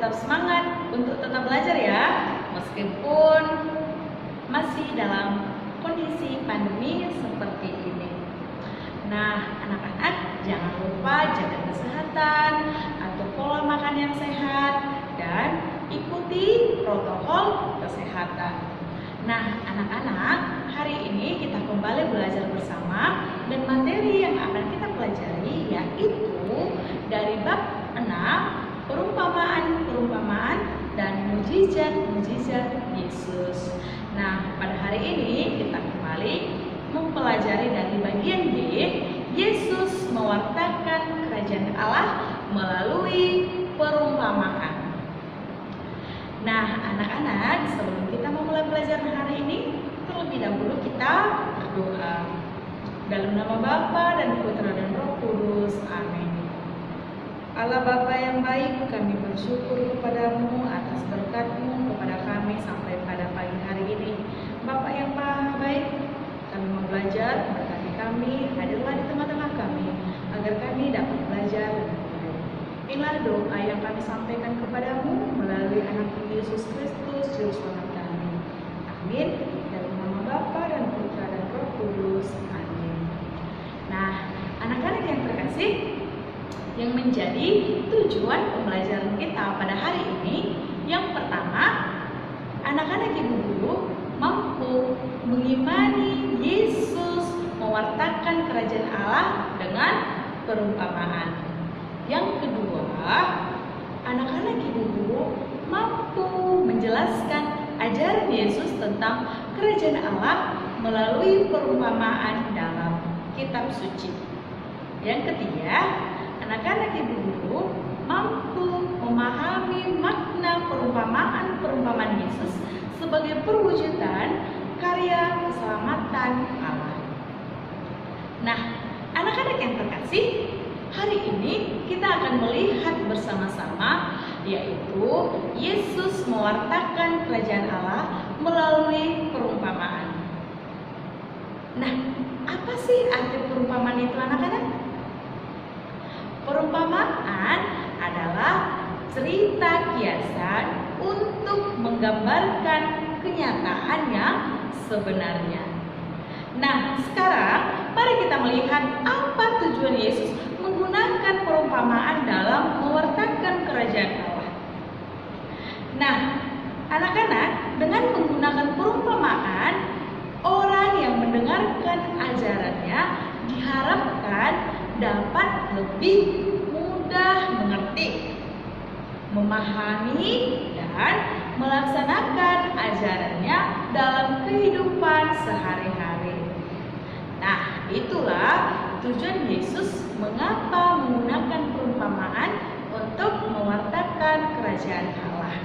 tetap semangat untuk tetap belajar ya, meskipun masih dalam kondisi pandemi seperti ini. Nah, anak-anak jangan lupa jaga kesehatan, atur pola makan yang sehat, dan ikuti protokol kesehatan. Nah, anak-anak, hari ini kita kembali belajar bersama, dan materi yang akan kita pelajari yaitu dari bab 6, perumpamaan dan mujizat-mujizat Yesus. Nah, pada hari ini kita kembali mempelajari dari bagian B, Yesus mewartakan kerajaan Allah melalui perumpamaan. Nah, anak-anak, sebelum kita memulai pelajaran hari ini, terlebih dahulu kita berdoa. Dalam nama Bapa dan Putra dan Roh Kudus, amin. Allah Bapa yang baik, kami bersyukur kepadamu atas berkat-Mu kepada kami sampai pada pagi hari ini. Bapa yang maha baik, kami mau belajar, berkati kami, hadirlah di tengah-tengah kami, agar kami dapat belajar dan belajar. Inilah doa yang kami sampaikan kepadamu melalui anak Yesus Kristus, Juru Selamat kami. Amin. Dalam nama Bapa dan Putra dan Roh Kudus, amin. Nah, anak-anak yang terkasih, yang menjadi tujuan pembelajaran kita pada hari ini, yang pertama, anak-anak ibu guru mampu mengimani Yesus mewartakan kerajaan Allah dengan perumpamaan. Yang kedua, anak-anak ibu guru mampu menjelaskan ajaran Yesus tentang kerajaan Allah melalui perumpamaan dalam kitab suci. Yang ketiga, anak-anak ibu guru mampu memahami makna perumpamaan Yesus sebagai perwujudan karya keselamatan Allah. Nah, anak-anak yang terkasih, hari ini kita akan melihat bersama-sama yaitu Yesus mewartakan kerajaan Allah melalui perumpamaan. Nah, apa sih arti perumpamaan itu, anak-anak? Perumpamaan adalah cerita kiasan untuk menggambarkan kenyataan yang sebenarnya. Nah, sekarang mari kita melihat apa tujuan Yesus menggunakan perumpamaan dalam mewartakan kerajaan Allah. Nah, anak-anak, dengan menggunakan perumpamaan, orang yang mendengarkan ajarannya diharapkan dapat lebih mudah mengerti, memahami, dan melaksanakan ajarannya dalam kehidupan sehari-hari. Nah, itulah tujuan Yesus mengapa menggunakan perumpamaan untuk mewartakan kerajaan Allah.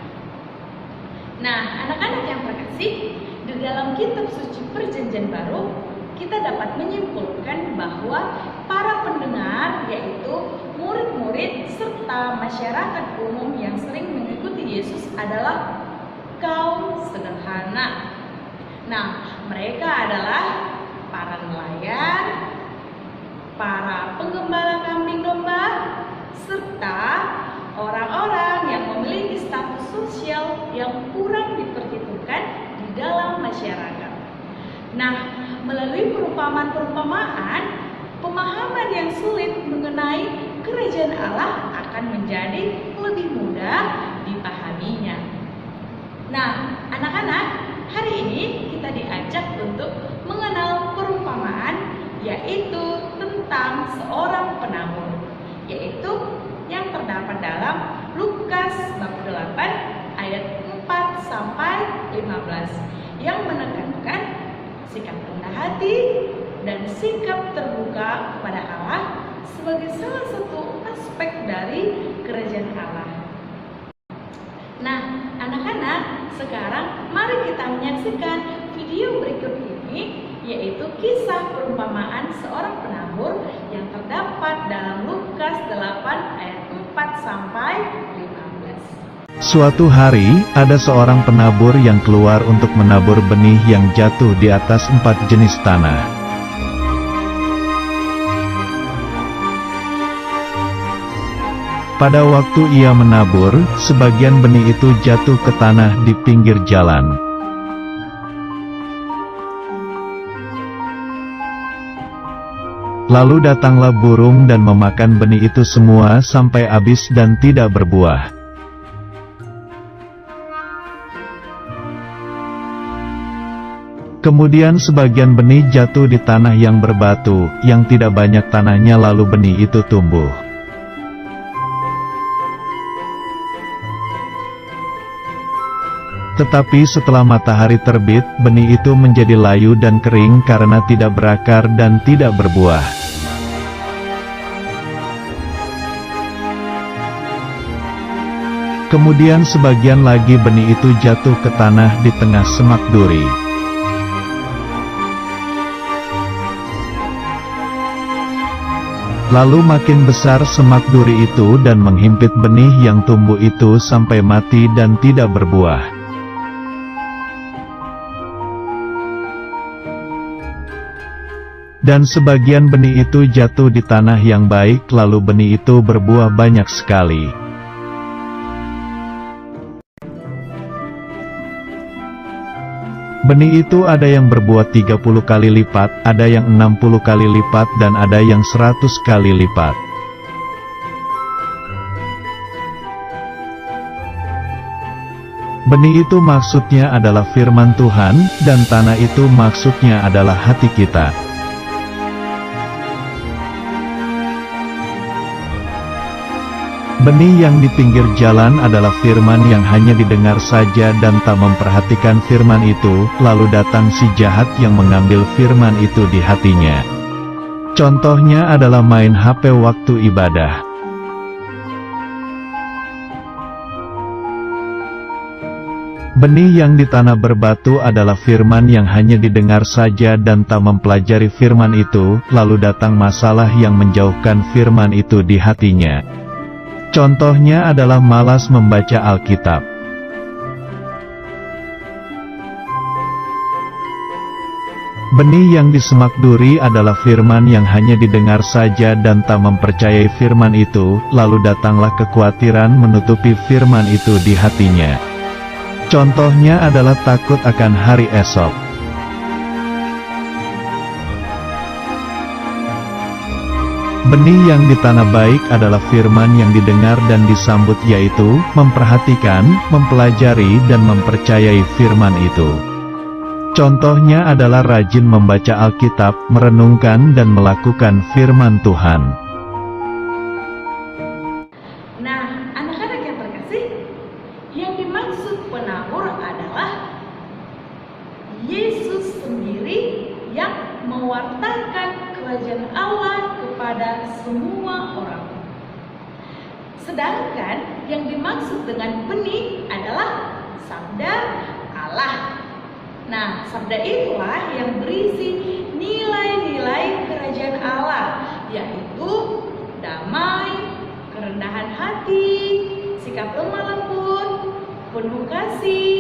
Nah, anak-anak yang terkasih, di dalam kitab suci Perjanjian Baru, kita dapat menyimpulkan bahwa para pendengar, yaitu murid-murid serta masyarakat umum yang sering mengikuti Yesus adalah kaum sederhana. Nah, mereka adalah para nelayan, para penggembala kambing domba, serta orang-orang yang memiliki status sosial yang kurang diperhitungkan di dalam masyarakat. Nah, melalui perumpamaan, pemahaman yang sulit mengenai kerajaan Allah akan menjadi lebih mudah dipahaminya. Nah, anak-anak, hari ini kita diajak untuk mengenal perumpamaan, yaitu tentang seorang penabur, yaitu yang terdapat dalam Lukas bab 8 ayat 4 sampai 15 yang menekankan sikap rendah hati dan sikap terbuka kepada Allah sebagai salah satu aspek dari kerajaan Allah. Nah, anak-anak, sekarang mari kita menyaksikan video berikut ini, yaitu kisah perumpamaan seorang penabur yang terdapat dalam Lukas 8 ayat 4 sampai 15. Suatu hari, ada seorang penabur yang keluar untuk menabur benih yang jatuh di atas 4 jenis tanah. Pada waktu ia menabur, sebagian benih itu jatuh ke tanah di pinggir jalan. Lalu datanglah burung dan memakan benih itu semua sampai habis dan tidak berbuah. Kemudian sebagian benih jatuh di tanah yang berbatu, yang tidak banyak tanahnya, lalu benih itu tumbuh. Tetapi setelah matahari terbit, benih itu menjadi layu dan kering karena tidak berakar dan tidak berbuah. Kemudian sebagian lagi benih itu jatuh ke tanah di tengah semak duri. Lalu makin besar semak duri itu dan menghimpit benih yang tumbuh itu sampai mati dan tidak berbuah. Dan sebagian benih itu jatuh di tanah yang baik, lalu benih itu berbuah banyak sekali. Benih itu ada yang berbuah 30 kali lipat, ada yang 60 kali lipat, dan ada yang 100 kali lipat. Benih itu maksudnya adalah firman Tuhan, dan tanah itu maksudnya adalah hati kita. Benih yang di pinggir jalan adalah firman yang hanya didengar saja dan tak memperhatikan firman itu, lalu datang si jahat yang mengambil firman itu di hatinya. Contohnya adalah main HP waktu ibadah. Benih yang di tanah berbatu adalah firman yang hanya didengar saja dan tak mempelajari firman itu, lalu datang masalah yang menjauhkan firman itu di hatinya. Contohnya adalah malas membaca Alkitab. Benih yang di semak duri adalah firman yang hanya didengar saja dan tak mempercayai firman itu, lalu datanglah kekhawatiran menutupi firman itu di hatinya. Contohnya adalah takut akan hari esok. Benih yang di tanah baik adalah firman yang didengar dan disambut, yaitu memperhatikan, mempelajari dan mempercayai firman itu. Contohnya adalah rajin membaca Alkitab, merenungkan dan melakukan firman Tuhan. Nah, anak-anak yang terkasih, yang dimaksud penabur adalah Yesus sendiri yang mewartakan kerajaan Allah kepada semua orang. Sedangkan yang dimaksud dengan benih adalah sabda Allah. Nah, sabda itulah yang berisi nilai-nilai kerajaan Allah, yaitu damai, kerendahan hati, sikap lemah lembut, penuh kasih,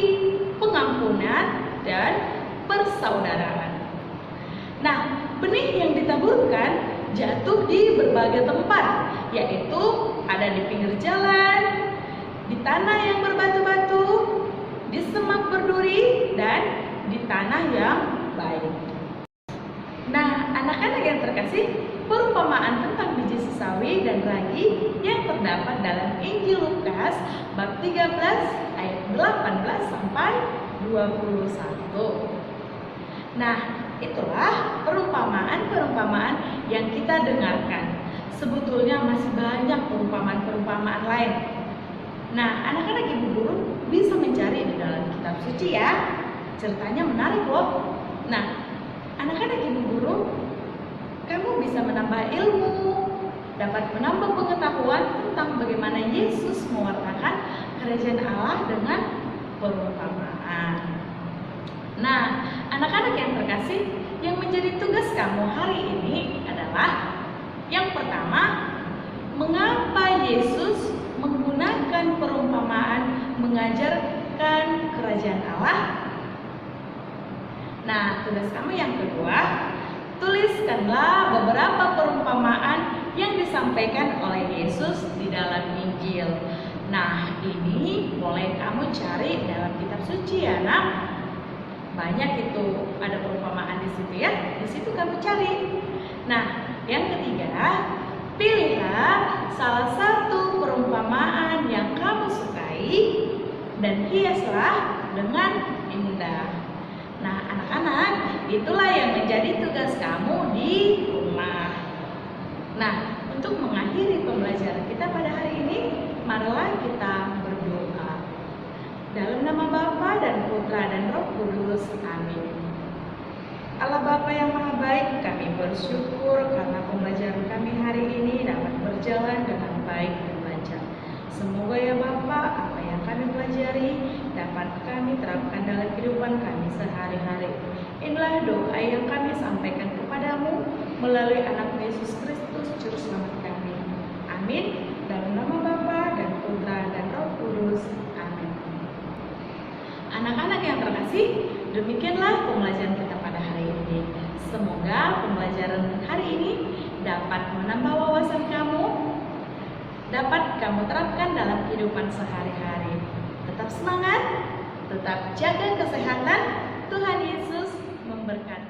pengampunan, dan persaudaraan. Nah, benih yang ditaburkan jatuh di berbagai tempat, yaitu ada di pinggir jalan, di tanah yang berbatu-batu, di semak berduri, dan di tanah yang baik. Nah, anak-anak yang terkasih, perumpamaan tentang biji sesawi dan ragi yang terdapat dalam Injil Lukas bab 13 ayat 18 sampai 21. Nah, itulah perumpamaan-perumpamaan yang kita dengarkan. Sebetulnya masih banyak perumpamaan-perumpamaan lain. Nah, anak-anak ibu guru bisa mencari di dalam kitab suci ya. Ceritanya menarik loh. Nah, anak-anak ibu guru, kamu bisa menambah ilmu, dapat menambah pengetahuan tentang bagaimana Yesus mewartakan kerajaan Allah dengan perumpamaan. Nah, anak-anak yang terkasih, yang menjadi tugas kamu hari ini adalah yang pertama, mengapa Yesus menggunakan perumpamaan mengajarkan kerajaan Allah? Nah, tugas kamu yang kedua, tuliskanlah beberapa perumpamaan yang disampaikan oleh Yesus di dalam Injil. ini boleh kamu cari dalam kitab suci ya, Nak. Banyak itu ada perumpamaan di situ ya. Di situ kamu cari. Nah, yang ketiga, pilihlah salah satu perumpamaan yang kamu sukai dan hiaslah dengan indah. Nah, anak-anak, itulah yang menjadi tugas kamu di rumah. Nah, untuk mengakhiri pembelajaran kita pada hari ini, marilah kita berdoa. Dalam nama Bapa dan Putra dan Roh Kudus, amin. Allah Bapa yang Maha Baik, kami bersyukur karena pembelajaran kami hari ini dapat berjalan dengan baik dan lancar. Semoga ya Bapa, apa yang kami pelajari dapat kami terapkan dalam kehidupan kami sehari-hari. Inilah doa yang kami sampaikan kepadamu melalui anak Yesus Kristus, Juru Selamat kami. Amin. Dalam nama Bapa dan Putra dan Roh Kudus, amin. Anak-anak yang terkasih, demikianlah pembelajaran kita pada hari ini. Semoga pembelajaran hari ini dapat menambah wawasan kamu, dapat kamu terapkan dalam kehidupan sehari-hari. Tetap semangat, tetap jaga kesehatan. Tuhan Yesus memberkati.